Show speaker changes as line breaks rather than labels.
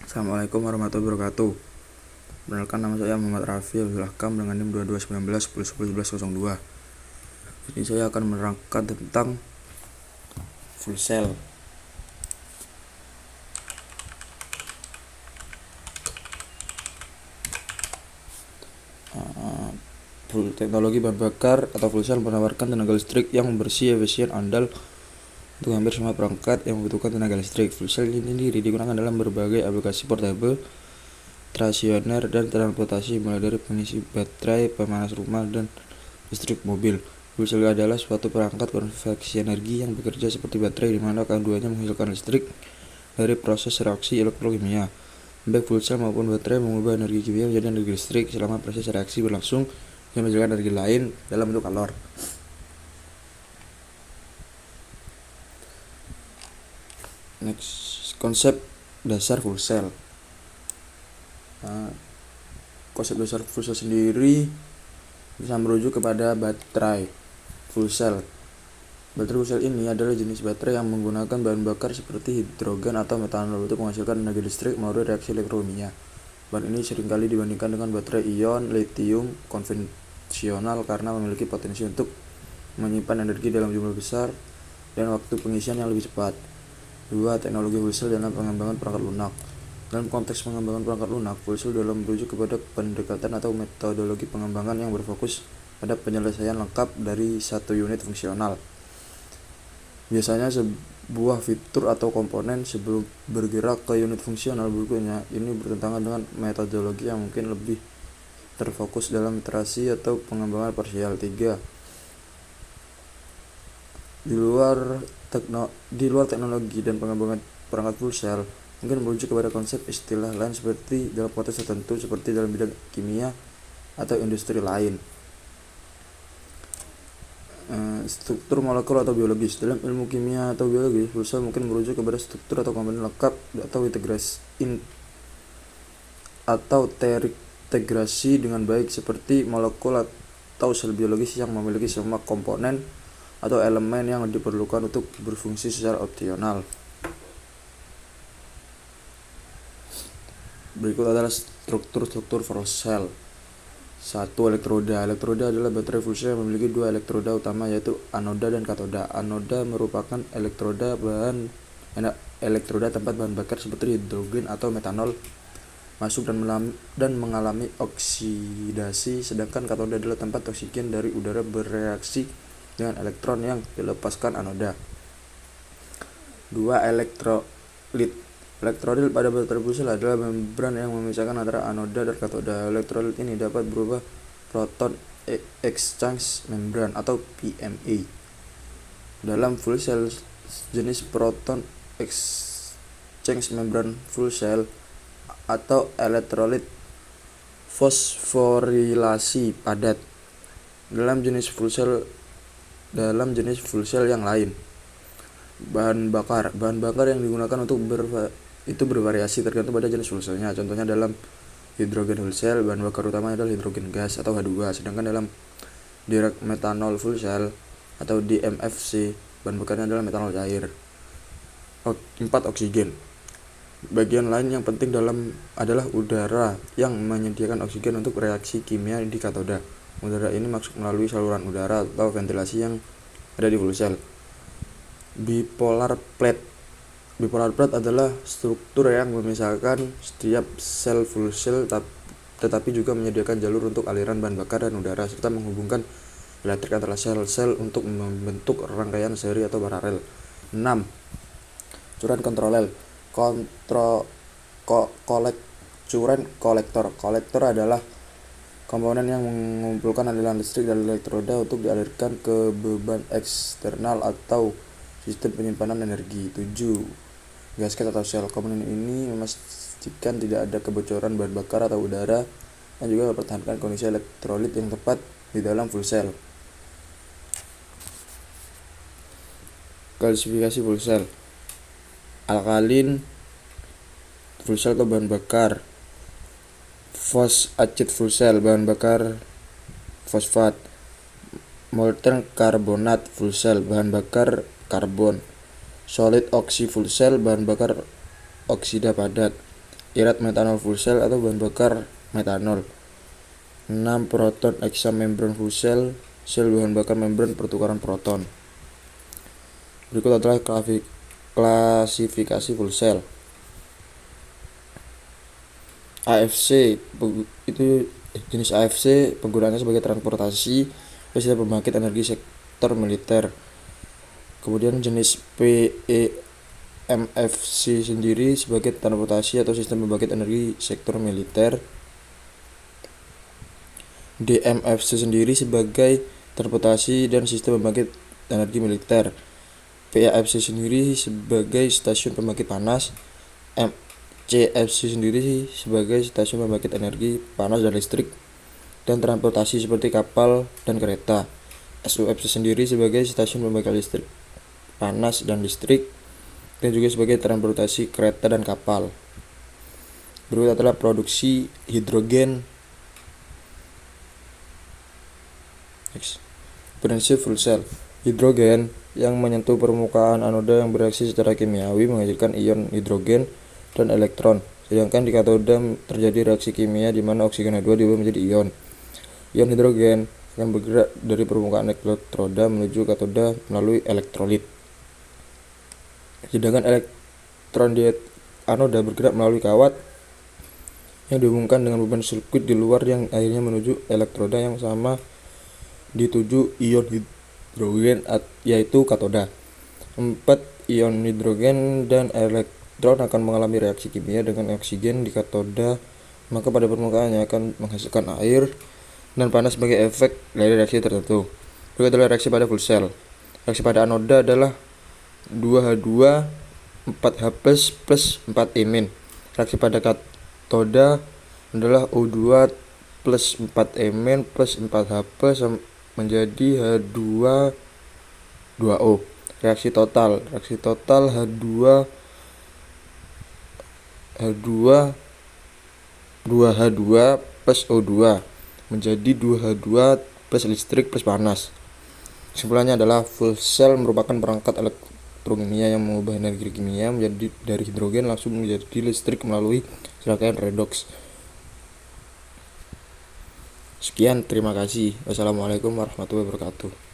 Assalamualaikum warahmatullahi wabarakatuh. Perkenalkan, nama saya Muhammad Raffi Abdul Hakam dengan NIM 2219 10 11 1102. Jadi saya akan menerangkan tentang fuel cell. Teknologi bahan bakar atau fuel cell menawarkan tenaga listrik yang bersih, efisien, andal untuk hampir semua perangkat yang membutuhkan tenaga listrik. Fuel cell ini sendiri digunakan dalam berbagai aplikasi portable, stasioner, dan transportasi, mulai dari pengisi baterai, pemanas rumah, dan listrik mobil. Fuel cell adalah suatu perangkat konveksi energi yang bekerja seperti baterai, di mana keduanya menghasilkan listrik dari proses reaksi elektrokimia. Baik fuel cell maupun baterai mengubah energi kimia menjadi energi listrik selama proses reaksi berlangsung yang menghasilkan energi lain dalam bentuk kalor. Next, konsep dasar fuel cell. Konsep dasar fuel cell sendiri bisa merujuk kepada baterai fuel cell. Baterai fuel cell ini adalah jenis baterai yang menggunakan bahan bakar seperti hidrogen atau metanol untuk menghasilkan energi listrik melalui reaksi elektrokimia. Bahan ini seringkali dibandingkan dengan baterai ion lithium konvensional karena memiliki potensi untuk menyimpan energi dalam jumlah besar dan waktu pengisian yang lebih cepat. 2. Teknologi fuel cell dalam pengembangan perangkat lunak. Dalam konteks pengembangan perangkat lunak, fuel cell dalam merujuk kepada pendekatan atau metodologi pengembangan yang berfokus pada penyelesaian lengkap dari satu unit fungsional. Biasanya sebuah fitur atau komponen sebelum bergerak ke unit fungsional berikutnya. Ini bertentangan dengan metodologi yang mungkin lebih terfokus dalam iterasi atau pengembangan parsial. 3. Di luar teknologi dan pengembangan perangkat fuel cell mungkin merujuk kepada konsep istilah lain seperti dalam konteks tertentu, seperti dalam bidang kimia atau industri lain. Struktur molekul atau biologis. Dalam ilmu kimia atau biologi, fuel cell mungkin merujuk kepada struktur atau komponen lengkap atau terintegrasi dengan baik seperti molekul atau sel biologis yang memiliki semua komponen atau elemen yang diperlukan untuk berfungsi secara optimal. Berikut adalah struktur fuel cell. 1. Elektroda. Elektroda adalah baterai fuel cell yang memiliki dua elektroda utama, yaitu anoda dan katoda. Anoda merupakan elektroda tempat bahan bakar seperti hidrogen atau metanol masuk dan mengalami oksidasi, sedangkan katoda adalah tempat oksigen dari udara bereaksi dengan elektron yang dilepaskan anoda. 2. Elektrolit. Elektrolit pada baterai fuel cell adalah membran yang memisahkan antara anoda dan katoda. Elektrolit ini dapat berupa proton exchange membrane atau PME. Dalam fuel cell jenis proton exchange membrane fuel cell atau elektrolit fosforilasi padat. Dalam jenis fuel cell yang lain, bahan bakar yang digunakan untuk bervariasi tergantung pada jenis fuel cellnya. Contohnya dalam hidrogen fuel cell, bahan bakar utamanya adalah hidrogen gas atau H2, sedangkan dalam direct methanol fuel cell atau DMFC, bahan bakarnya adalah metanol cair. 4. Oksigen. Bagian lain yang penting adalah udara yang menyediakan oksigen untuk reaksi kimia di katoda. Udara ini masuk melalui saluran udara atau ventilasi yang ada di fuel cell. Bipolar plate adalah struktur yang memisahkan setiap sel fuel cell tetapi juga menyediakan jalur untuk aliran bahan bakar dan udara, serta menghubungkan elektrik antara sel-sel untuk membentuk rangkaian seri atau paralel. 6. Curan kontrolel. Curan kolektor. Kolektor adalah komponen yang mengumpulkan aliran listrik dari elektroda untuk dialirkan ke beban eksternal atau sistem penyimpanan energi. 7. Gasket atau sel. Komponen ini memastikan tidak ada kebocoran bahan bakar atau udara dan juga mempertahankan kondisi elektrolit yang tepat di dalam fuel cell. Klasifikasi fuel cell. Alkalin fuel cell atau bahan bakar. Acid fuel cell, bahan bakar fosfat. Molten karbonat fuel cell, bahan bakar karbon. Solid oxy fuel cell, bahan bakar oksida padat. irat metanol fuel cell atau bahan bakar metanol. 6. Proton examembran fuel cell, sel bahan bakar membran pertukaran proton. Berikut adalah klasifikasi fuel cell. AFC itu jenis AFC penggunaannya sebagai transportasi sistem pembangkit energi sektor militer. Kemudian jenis PEMFC sendiri sebagai transportasi atau sistem pembangkit energi sektor militer. DMFC sendiri sebagai transportasi dan sistem pembangkit energi militer. PAFC sendiri sebagai stasiun pembangkit panas. CFC sendiri sebagai stasiun pembangkit energi panas dan listrik dan transportasi seperti kapal dan kereta. SUFC sendiri sebagai stasiun pembangkit listrik panas dan listrik dan juga sebagai transportasi kereta dan kapal. Berikut adalah produksi hidrogen. Prinsip fuel cell. Hidrogen yang menyentuh permukaan anoda yang bereaksi secara kimiawi menghasilkan ion hidrogen dan elektron, sedangkan di katoda terjadi reaksi kimia di mana oksigen H2 diubah menjadi ion. Ion hidrogen akan bergerak dari permukaan elektroda menuju katoda melalui elektrolit, sedangkan elektron di anoda bergerak melalui kawat yang dihubungkan dengan beban sirkuit di luar yang akhirnya menuju elektroda yang sama dituju ion hidrogen yaitu katoda. 4. Ion hidrogen dan elektron akan mengalami reaksi kimia dengan oksigen di katoda, maka pada permukaannya akan menghasilkan air dan panas sebagai efek dari reaksi tertentu. Berikut adalah reaksi pada fuel cell. Reaksi pada anoda adalah 2H2 4H plus 4-imin. Reaksi pada katoda adalah O2 plus 4-imin plus 4H menjadi H2O. Reaksi total H2 2H2 plus O2 menjadi 2H2 plus listrik plus panas. Kesimpulannya adalah fuel cell merupakan perangkat elektrokimia yang mengubah energi kimia menjadi dari hidrogen langsung menjadi listrik melalui serangkaian redoks. Sekian, terima kasih. Wassalamualaikum warahmatullahi wabarakatuh.